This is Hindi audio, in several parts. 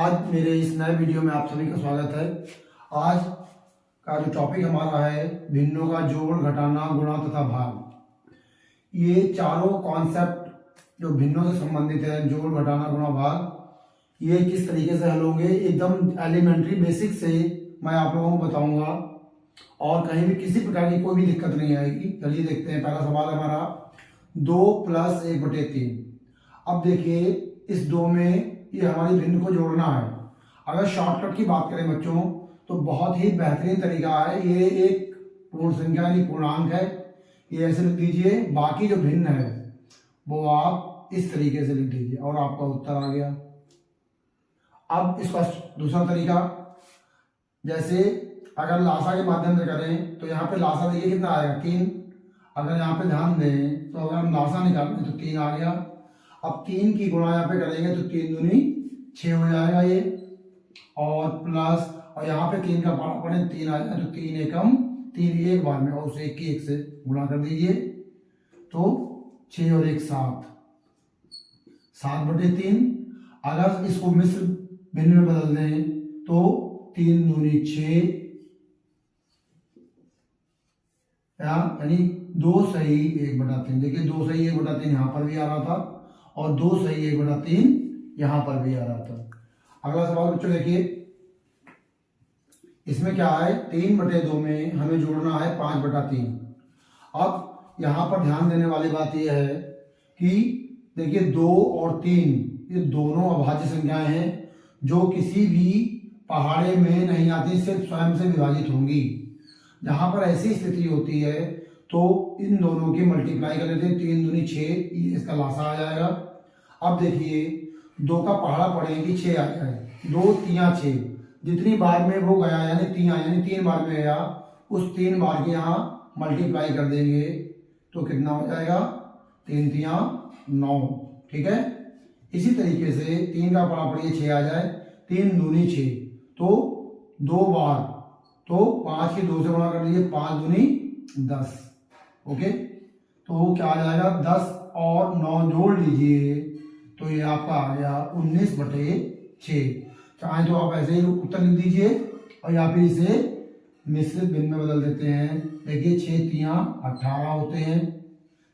आज मेरे इस नए वीडियो में आप सभी का स्वागत है। आज का जो टॉपिक हमारा है भिन्नों का जोड़, घटाना, गुणा तथा भाग। ये चारों कॉन्सेप्ट जो भिन्नों से संबंधित है, जोड़, घटाना, गुणा, भाग, ये किस तरीके से हल होंगे एकदम एलिमेंट्री बेसिक से मैं आप लोगों को बताऊंगा और कहीं भी किसी प्रकार की कोई भी दिक्कत नहीं आएगी। चलिए देखते हैं। पहला सवाल हमारा 2 + 1/3। अब देखिए इस 2 में ये हमारी भिन्न को जोड़ना है। अगर शॉर्टकट की बात करें बच्चों तो बहुत ही बेहतरीन तरीका है। ये एक पूर्ण संख्या यानी पूर्णांक है, ये ऐसे लिख दीजिए। बाकी जो भिन्न है वो आप इस तरीके से लिख दीजिए और आपका उत्तर आ गया। अब इसका दूसरा तरीका, जैसे अगर लासा के माध्यम से करें तो यहाँ पे लासा देखिए कितना आएगा 3। अगर यहाँ पे ध्यान दें तो अगर हम लासा निकालें तो 3 आ गया। अब 3 की गुणा यहाँ पे करेंगे तो 3 दूनी 6 हो जाएगा ये, और प्लस और यहाँ पे 3 का पारा पड़े 3 आ जाए तो 3 एकम 3 एक बार में और उसे 1 की 1 से गुणा कर दीजिए तो 6 और 1 7, 7/3। अगर इसको मिश्र भिन्न में बदल दें तो 3 दूनी 6 यानी 2 सही 1/3। देखिए 2 सही 1/3 यहाँ पर भी आ रहा था और 2 सही 1/3 यहाँ पर भी आ रहा था। अगला सवाल बच्चों देखिए, इसमें क्या है 3/2 में हमें जोड़ना है 5/3। अब यहाँ पर ध्यान देने वाली बात यह है कि देखिए 2 और 3 ये दोनों अभाज्य संख्याएं हैं जो किसी भी पहाड़े में नहीं आती, सिर्फ स्वयं से विभाजित होंगी। जहां पर ऐसी स्थिति होती है तो इन दोनों की मल्टीप्लाई कर लेते हैं। 3 दूनी 6, ये इसका लासा आ जाएगा। अब देखिए 2 का पहाड़ा पड़ेगी 6 आ जाए, 2 3 6, जितनी बार में वो गया यानी 3 यानी 3 बार में गया, उस 3 बार के यहाँ मल्टीप्लाई कर देंगे तो कितना हो जाएगा 3 3 9। ठीक है, इसी तरीके से 3 का पहाड़ा पड़िए 6 आ जाए, 3 दूनी 6 तो 2 बार तो 5 की 2 से गुणा कर दीजिए, 5 दूनी 10। ओके, तो क्या आ जाएगा 10 और 9 जोड़ लीजिए तो ये आपका आ गया 19/6। चाहे तो आप ऐसे ही उत्तर लिख दीजिए और या फिर इसे मिश्रित भिन्न में बदल देते हैं। देखिए 6 3 18 होते हैं,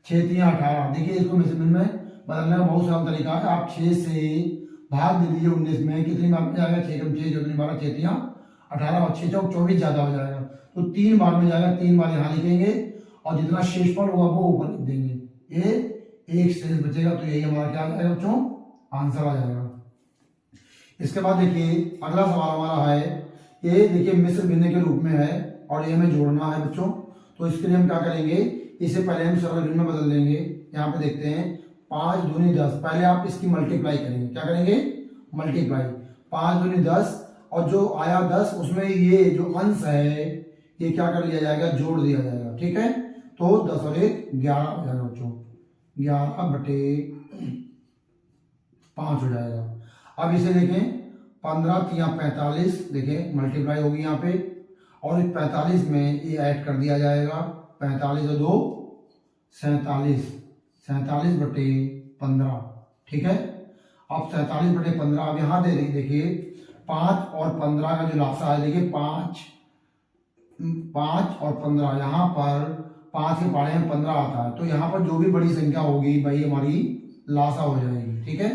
6 3 18। देखिए इसको मिश्रित भिन्न में बदलने का बहुत सरल तरीका है। आप 6 से भाग दे दीजिए 19 में, कितनी बार में जाएगा 6 कम 6 14 12 6 3 18 और 6 चौक 24 ज्यादा हो जाएगा तो 3 बार में जाएगा, 3 बार यहाँ लिखेंगे और जितना शेषफल होगा वो ऊपर लिख देंगे। ये एक शेष बचेगा तो यही हमारा क्या आ जाएगा बच्चों, आंसर आ जाएगा। इसके बाद देखिए अगला सवाल हमारा है, ये देखिए मिश्र भिन्न के रूप में है और ये हमें जोड़ना है बच्चों। तो इसके लिए हम क्या करेंगे, इसे पहले हम सरल भिन्न में बदल देंगे। यहाँ पे देखते हैं 5 दूनी 10। पहले आप इसकी मल्टीप्लाई करेंगे, क्या करेंगे मल्टीप्लाई, 5 दूनी 10 और जो आया 10 उसमें ये जो अंश है ये क्या कर लिया जाएगा, जोड़ दिया जाएगा। ठीक है, तो 10 और 1 11 हो जाएगा बच्चों, 11/5 हो जाएगा। अब इसे देखें 15 3 45, देखें मल्टीप्लाई होगी यहाँ पे और इस 45 में ये ऐड कर दिया जाएगा, 45 और 2 47, 47/15। ठीक है, अब 47/15 अब यहाँ दे देखिए 5 और 15 का जो लासा है, देखिए 5 और 15, यहाँ पर 5 के पहाड़े में 15 आता है तो यहाँ पर जो भी बड़ी संख्या होगी भाई हमारी लासा हो जाएगी। ठीक है,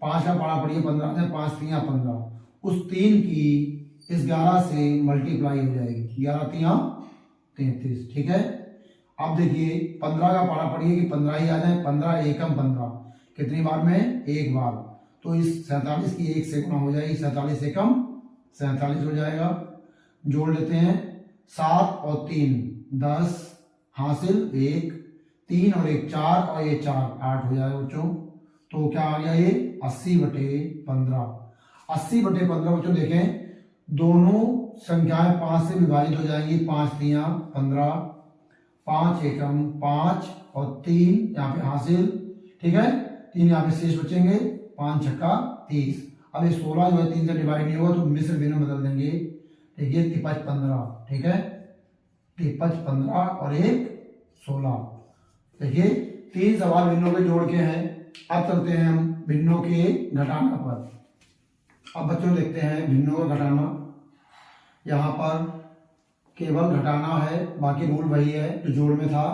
5 का पहाड़ा पड़िए 15 से, 5 3 15, उस 3 की इस 11 से मल्टीप्लाई हो जाएगी, 11 3 33। ठीक है, अब देखिए 15 का पहाड़ा पड़िए कि 15 ही आ जाए, 15 एकम 15, कितनी बार में एक बार, तो इस 47 की 1 से गुणा हो जाएगी, 47 एकम 47 हो जाएगा। जोड़ लेते हैं 7 और 3 10 हासिल 1, 3 और 1 4 और ये 4 8 हो जाएगा बच्चों। तो क्या आ गया ये 80/15। 80/15 बच्चों देखें दोनों संख्याएं 5 से विभाजित हो जाएंगी, 5 3 15, 5 एकम 5 और 3 यहाँ पे हासिल। ठीक है, 3 यहाँ पे शेष बचेंगे, 5 छक्का 30। अब ये 16 जो है 3 से डिवाइड नहीं होगा तो मिश्र भिन्न बदल देंगे। देखिए 53 15। ठीक है, 53 15 और 1 16। देखिए 3 सवाल भिन्नों के जोड़ के हैं। अब चलते हैं हम भिन्नों के घटाना पर। अब बच्चों देखते हैं भिन्नों का घटाना। यहाँ पर केवल घटाना है, बाकी रूल वही है जो जोड़ में था।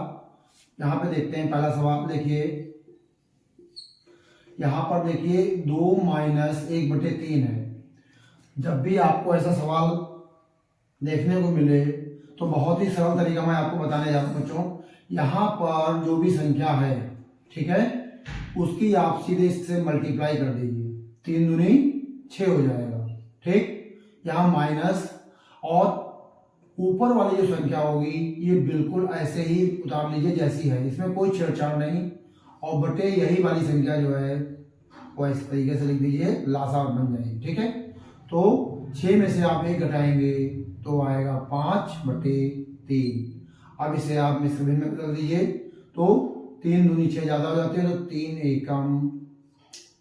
यहाँ पे देखते हैं पहला सवाल, देखिए यहाँ पर देखिए 2 माइनस 1/3 है। जब भी आपको ऐसा सवाल देखने को मिले तो बहुत ही सरल तरीका मैं आपको बताने जा रहा हूँ बच्चों। यहाँ पर जो भी संख्या है, ठीक है, उसकी आप सीधे इससे मल्टीप्लाई कर दीजिए, 3 दूनी 6 हो जाएगा। ठीक, यहाँ माइनस और ऊपर वाली जो संख्या होगी ये बिल्कुल ऐसे ही उतार लीजिए जैसी है, इसमें कोई छेड़छाड़ नहीं, और बटे यही वाली संख्या जो है वो इस तरीके से लिख दीजिए, लासा बन जाएगी। ठीक है, तो 6 में से आप 1 घटाएंगे तो आएगा 5/3। अब इसे आप मिश्र भिन्न में कर दीजिए, तो 3 दूनी 6 ज्यादा हो जाते हैं, तो 3 एकम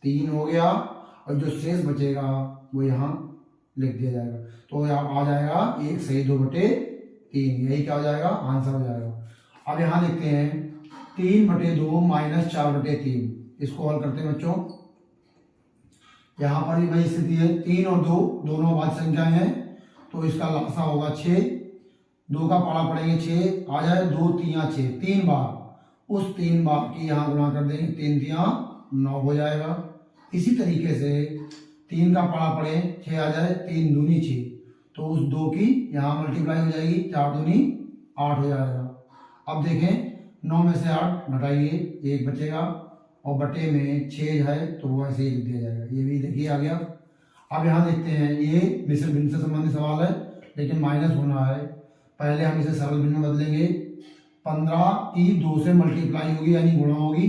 3 हो गया, और जो शेष बचेगा वो यहाँ लिख दिया जाएगा। तो यहाँ आ जाएगा 1 सही 2/3, यही क्या हो जाएगा, आंसर हो जाएगा। अब यहाँ देखते हैं 3/2 माइनस 4/3, इसको हल करते हैं बच्चों। यहाँ पर भी वही स्थिति है, 3 और 2 दोनों अभाज्य संख्याएं हैं, तो इसका लासा होगा 6, 2 का पाड़ा पड़ेंगे 6 आ जाए, 2 3 6, 3 बार, उस 3 बार की यहाँ गुणा कर देंगे, 3 3 9 हो जाएगा। इसी तरीके से 3 का पाड़ा पड़े 6 आ जाए, 3 दूनी 6, तो उस 2 की यहाँ मल्टीप्लाई हो जाएगी, 4 दूनी 8 हो जाएगा। अब देखें 9 में से 8 घटाइए, 1 बचेगा, और बटे में 6 है तो वो ऐसे ही लिख दिया जाएगा। ये भी देखिए आ गया। अब यहाँ देखते हैं, ये मिश्र भिन्न से संबंधित सवाल है लेकिन माइनस होना है। पहले हम इसे सरल भिन्न में बदलेंगे। 15 की 2 से मल्टीप्लाई होगी यानी गुणा होगी,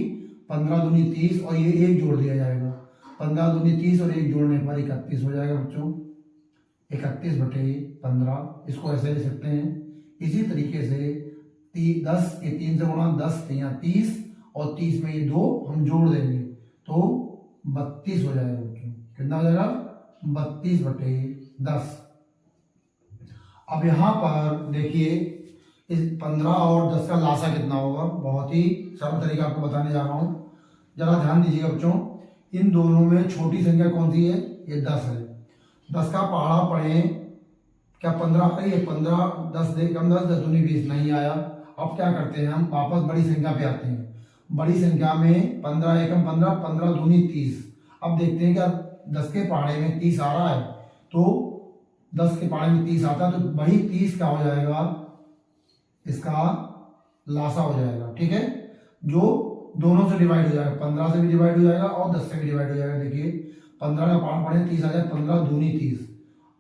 15 दूनी 30 और ये 1 जोड़ दिया जाएगा, 15 दूनी 30 और 1 जोड़ने पर 31 हो जाएगा बच्चों, 31/15। इसको ऐसे ले सकते हैं। इसी तरीके से 10 के 3 से गुणा, 10 3 30, और 30 में ये 2 हम जोड़ देंगे तो 32 हो जाएगा बच्चों। कितना हो जाएगा, 32/10। अब यहाँ पर देखिए इस 15 और 10 का लासा कितना होगा, बहुत ही सरल तरीका आपको बताने जा रहा हूँ, जरा ध्यान दीजिएगा बच्चों। इन दोनों में छोटी संख्या कौन सी है, ये 10 है। 10 का पहाड़ा पढ़े, क्या 15 आ रही है, 15 10 दे कम 10 10 दूनी 20 नहीं आया। अब क्या करते हैं, हम वापस बड़ी संख्या पे आते हैं। बड़ी संख्या में 15 एकम 15, 15 दूनी 30। अब देखते हैं क्या 10 के पहाड़े में 30 आ रहा है, तो 10 के पहाड़े में 30 आता है, तो वही 30 क्या हो जाएगा, इसका लासा हो जाएगा। ठीक है, जो दोनों से डिवाइड हो जाएगा, 15 से भी डिवाइड हो जाएगा और 10 से भी डिवाइड हो जाएगा। देखिए 15 का पहाड़ पड़े 30 आ जाए, 15 दूनी 30,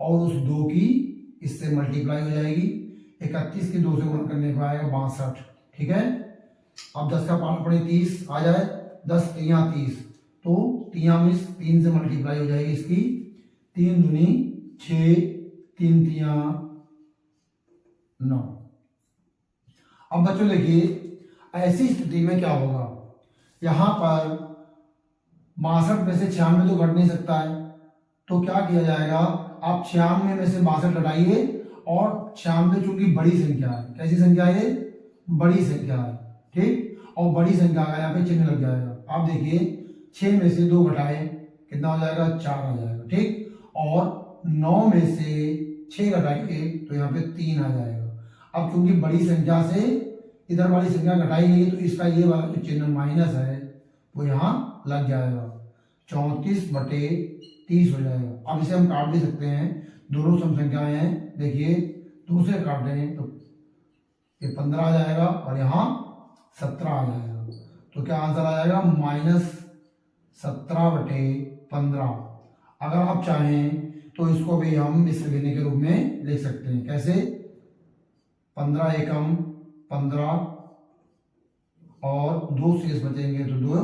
और उस 2 की इससे मल्टीप्लाई हो जाएगी, 31 के 2 से गुणा करने को आएगा 62। ठीक है, अब 10 का पाठ पड़े 30 आ जाए, 10 3 30, तो 3 में 3 से मल्टीप्लाई हो जाएगी इसकी, 3 दूनी 6, 3 3 9। अब बच्चों देखिए ऐसी स्थिति में क्या होगा, यहाँ पर 62 में से 96 तो घट नहीं सकता है, तो क्या किया जाएगा, आप 96 में से 62 घटाइए, और 96 चूंकि बड़ी संख्या है, कैसी संख्या है, बड़ी संख्या है। ठीक, और बड़ी संख्या का यहाँ पे चिन्ह लग जाएगा। आप देखिए 6 में से 2 घटाए कितना हो जाएगा, 4 आ जाएगा। ठीक, और 9 में से 6 घटाएंगे तो यहाँ पे 3 आ जाएगा। अब क्योंकि बड़ी संख्या से इधर वाली संख्या घटाई गई, तो इसका ये वाला जो चिन्ह माइनस है वो यहाँ लग जाएगा, 34/30 हो जाएगा। अब इसे हम काट भी सकते हैं, दोनों सम संख्याएं हैं, देखिए 2 से काट दें तो ये 15 आ जाएगा और यहाँ 17 आ जाएगा, तो क्या आंसर आ जाएगा, -17/15। अगर आप चाहें तो इसको भी हम मिश्र भिन्न के रूप में लिख सकते हैं। कैसे, 15 एकम 15 और 2 शेष बचेंगे तो 2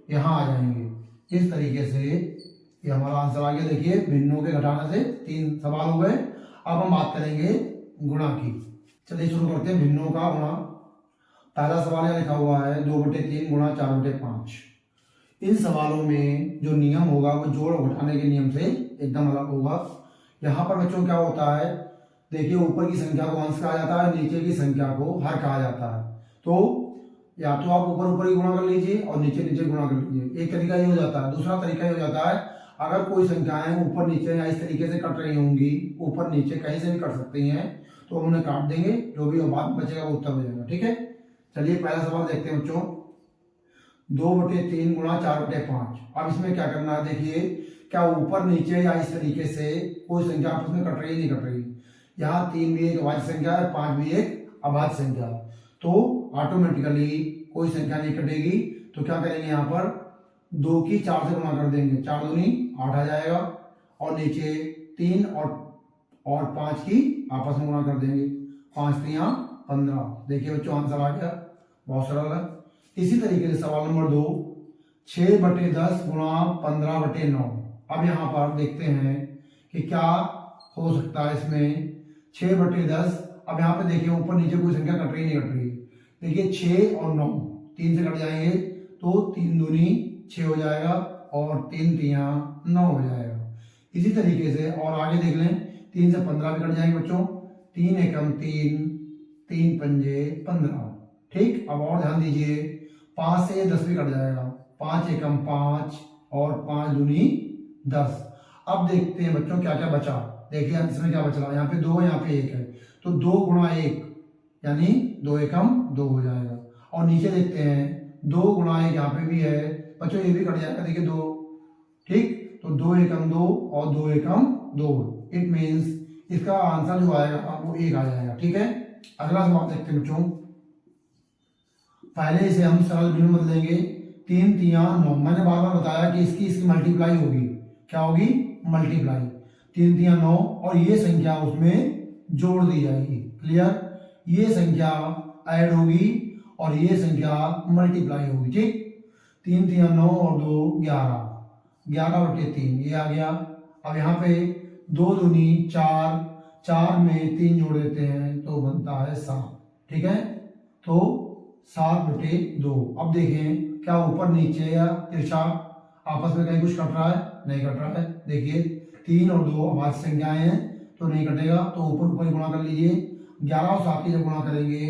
यहाँ आ जाएंगे। इस तरीके से ये हमारा आंसर आ गया। देखिए भिन्नों के घटाने से 3 सवाल हो गए। अब हम बात करेंगे गुणा की। चलिए शुरू करते हैं भिन्नों का गुणा। पहला सवाल यहाँ लिखा हुआ है 2/3 गुणा 4/5। इन सवालों में जो नियम होगा वो जोड़ और घटाने के नियम से एकदम अलग होगा। यहाँ पर बच्चों क्या होता है, देखिए ऊपर की संख्या को अंश कहा जाता है, नीचे की संख्या को हर कहा जाता है। तो या तो आप ऊपर ऊपर ही गुणा कर लीजिए और नीचे नीचे गुणा कर लीजिए, एक तरीका ये हो जाता है। दूसरा तरीका ये हो जाता है अगर कोई संख्याएं ऊपर नीचे या इस तरीके से कट रही होंगी, ऊपर नीचे कहीं से भी कट सकती हैं, तो हम उन्हें काट देंगे, जो भी बाद में बचेगा वो उत्तर हो जाएगा। ठीक है, चलिए पहला सवाल देखते हैं बच्चों। 2/3 गुणा 4/5। अब इसमें क्या करना है, देखिए क्या ऊपर नीचे या इस तरीके से कोई संख्या आपस में कट रही नहीं कट रही। यहाँ 3 भी एक अभाज्य संख्या है, 5 भी एक अभाज्य संख्या है, तो ऑटोमेटिकली कोई संख्या नहीं कटेगी। तो क्या करेंगे, यहाँ पर 2 की 4 से गुणा कर देंगे, 4 दूनी 8 आ जाएगा, और नीचे 3 और 5 की आपस में गुणा कर देंगे, 5 3 15। देखिए बच्चों आंसर आ गया, बहुत सरल है। इसी तरीके से सवाल नंबर 2, 6/10 गुणा 15/9। अब यहाँ पर देखते हैं कि क्या हो सकता है इसमें। 6/10, अब यहाँ पे देखिए ऊपर नीचे कोई संख्या कट रही नहीं कट रही। देखिए 6 और 9 3 से कट जाएंगे, तो 3 दूनी 6 हो जाएगा, और 3 3 9 हो जाएगा। इसी तरीके से और आगे देख लें, 3 से 15 भी कट जाएंगे बच्चों, 3 एकम 3, 3 पंजे 15। ठीक, अब और ध्यान दीजिए, 5 से 10 भी कट जाएगा, 5 एकम 5 और 5 दूनी 10। अब देखते हैं बच्चों क्या क्या बचा। देखिए अंत में क्या बच रहा है, यहाँ पे 2 है, यहाँ पे 1 है, तो 2 गुणा 1 यानी 2 एकम 2 हो जाएगा। और नीचे देखते हैं 2 गुणा 1 यहाँ पे भी है बच्चों, ये भी कट जाएगा, देखिए 2। ठीक, तो 2 एकम 2 और 2 एकम 2, इट मीन्स इसका आंसर जो आएगा वो 1 आ जाएगा। ठीक है, अगला सवाल देखते हैं बच्चों। पहले इसे हम सरल भिन्न में बदलेंगे, 3 3 9। मैंने बार बार बताया कि इसकी मल्टीप्लाई होगी, क्या होगी, मल्टीप्लाई। 3 3 9, और ये संख्या उसमें जोड़ दी जाएगी। क्लियर, ये संख्या ऐड होगी और ये संख्या मल्टीप्लाई होगी। ठीक, 3 3 9 और 2 11, 11/3 ये आ गया। अब यहाँ पे 2 दूनी 4, 4 में 3 जोड़ देते हैं तो बनता है 7। ठीक है, तो 7/2। अब देखें क्या ऊपर नीचे या तिरछा आपस में कहीं कुछ कट रहा है, नहीं कट रहा है। देखिए 3 और 2 अभाज्य संख्याएं हैं तो नहीं कटेगा, तो ऊपर ऊपर गुणा कर लीजिए। 11 और 7 की जब गुणा करेंगे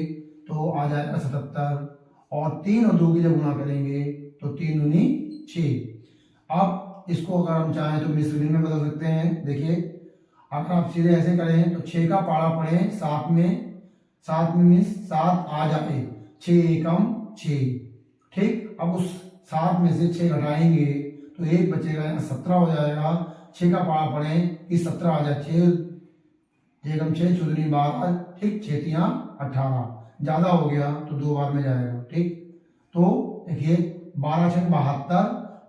तो आ जाएगा 77, और 3 और 2 की जब गुणा करेंगे तो 3 दूनी 6। अब इसको अगर हम चाहें तो मिश्र भिन्न में बदल सकते हैं। देखिए अगर आप सीधे ऐसे करें तो 6 का पारा पड़े 7 में, 7 में मीन्स 7 आ जाए, 6 एकम 6। ठीक, अब उस 7 में से 6 घटाएंगे तो 1 बचेगा, यहाँ 17 हो जाएगा। 6 का पारा पड़े कि 17 आ जाए, 6 एकम 6 चौदह 12। ठीक, 6 3 18, ज्यादा हो गया तो 2 बार में जाएगा। ठीक, तो देखिए 12 6 72,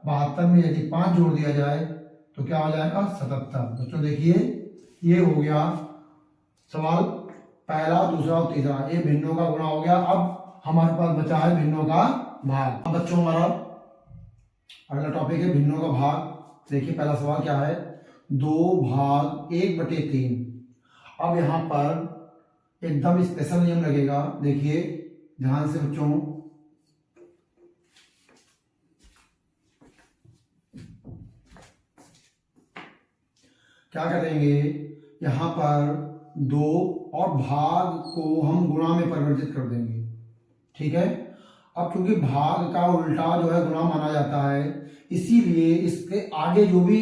72 में यदि 5 जोड़ दिया जाए तो क्या हो जाएगा, 77। बच्चों देखिए ये हो गया सवाल पहला, दूसरा और तीसरा, ये भिन्नों का गुणा हो गया। अब हमारे पास बचा है भिन्नों का भाग। अब बच्चों हमारा अगला टॉपिक है भिन्नों का भाग। देखिए पहला सवाल क्या है, 2/1/3। अब यहाँ पर एकदम स्पेशल नियम लगेगा, देखिए ध्यान से बच्चों। क्या करेंगे, यहाँ पर 2 और भाग को हम गुणा में परिवर्तित कर देंगे। ठीक है, अब क्योंकि भाग का उल्टा जो है गुणा माना जाता है, इसीलिए इसके आगे जो भी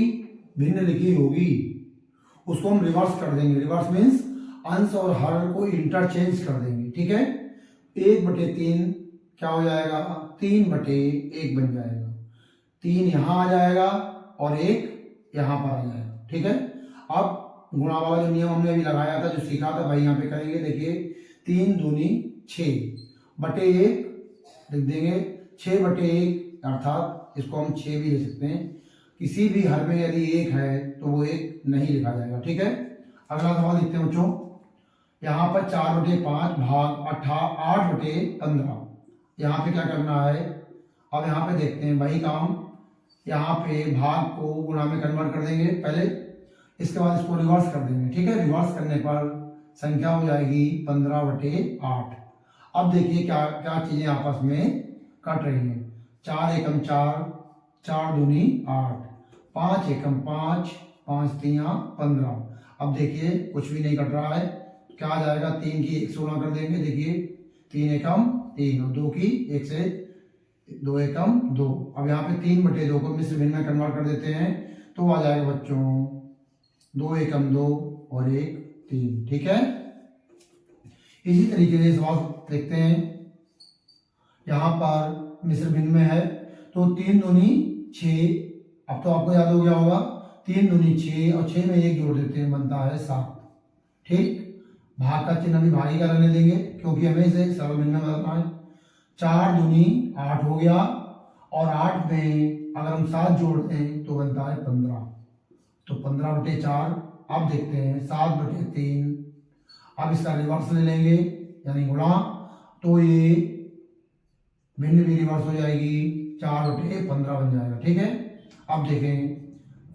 भिन्न लिखी होगी उसको हम रिवर्स कर देंगे। रिवर्स मीन्स अंश और हर को इंटरचेंज कर देंगे। ठीक है, 1/3 क्या हो जाएगा, 3/1 बन जाएगा। 3 यहाँ आ जाएगा और 1 यहाँ पर आ जाएगा। ठीक है, अब गुणा वाला जो नियम हमने अभी लगाया था, जो सीखा था, भाई यहाँ पे करेंगे। देखिए 3 दूनी 6/1 लिख देंगे, 6/1 अर्थात इसको हम 6 भी ले सकते हैं। किसी भी हर में यदि 1 है तो वो 1 नहीं लिखा जाएगा। ठीक है, अगला सवाल देखते हैं बच्चों। यहाँ पर 4/5 भाग 8/15। यहाँ पे क्या करना है, अब यहाँ पे देखते हैं वही काम। यहाँ पे भाग को गुणा में कन्वर्ट कर देंगे पहले, इसके बाद इसको रिवर्स कर देंगे। ठीक है, रिवर्स करने पर संख्या हो जाएगी 15/8। अब देखिए क्या क्या चीजें आपस में कट रही हैं। 4 एकम 4, 4 दूनी 8, 5 एकम 5, 5 3 15। अब देखिए कुछ भी नहीं कट रहा है, क्या आ जाएगा, 3 की 1 से गुणा कर देंगे। देखिए 3 एकम 3 और 2 की 1 से 2 एकम 2। अब यहाँ पे 3/2 को मिश्र भिन्न में कन्वर्ट कर देते हैं। तो आ जाएगा बच्चों 2 एकम 2 और 1 3। ठीक है, इसी तरीके से सवाल देखते हैं। यहाँ पर मिश्र भिन्न में है तो 3 दूनी 6। अब तो आपको याद हो गया होगा, 3 दूनी 6 और 6 में 1 जोड़ देते हैं, बनता है 7। ठीक, भाग का चिन्ह अभी भागी का रहने देंगे क्योंकि हमें इसे सरल भिन्न में बदलना है। 4 दूनी 8 हो गया और 8 में अगर हम 7 जोड़ते हैं तो बनता है 15। तो 15/4। अब देखते हैं 7/3। अब इसका रिवर्स ले लेंगे यानी गुणा, तो ये भिन्न भी रिवर्स हो जाएगी, 4/15 बन जाएगा। ठीक है, अब देखें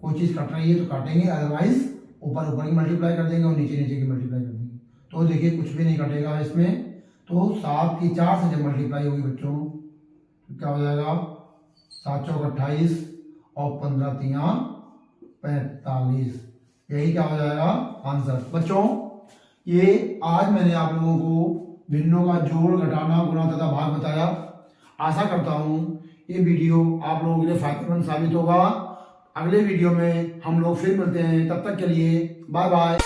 कोई चीज कट रही है तो काटेंगे, अदरवाइज ऊपर ऊपर की मल्टीप्लाई कर देंगे और नीचे नीचे की मल्टीप्लाई कर देंगे। तो देखिए कुछ भी नहीं कटेगा इसमें। तो 7 की 4 से जब मल्टीप्लाई होगी बच्चों तो क्या हो जाएगा, 7 चौक 28 और 15 तिया 45। यही क्या हो जाएगा आंसर। बच्चों ये आज मैंने आप लोगों को भिन्नों का जोड़, घटाना, गुणा तथा भाग बताया। आशा करता हूँ ये वीडियो आप लोगों के लिए फायदेमंद साबित होगा। अगले वीडियो में हम लोग फिर मिलते हैं, तब तक के लिए बाय बाय।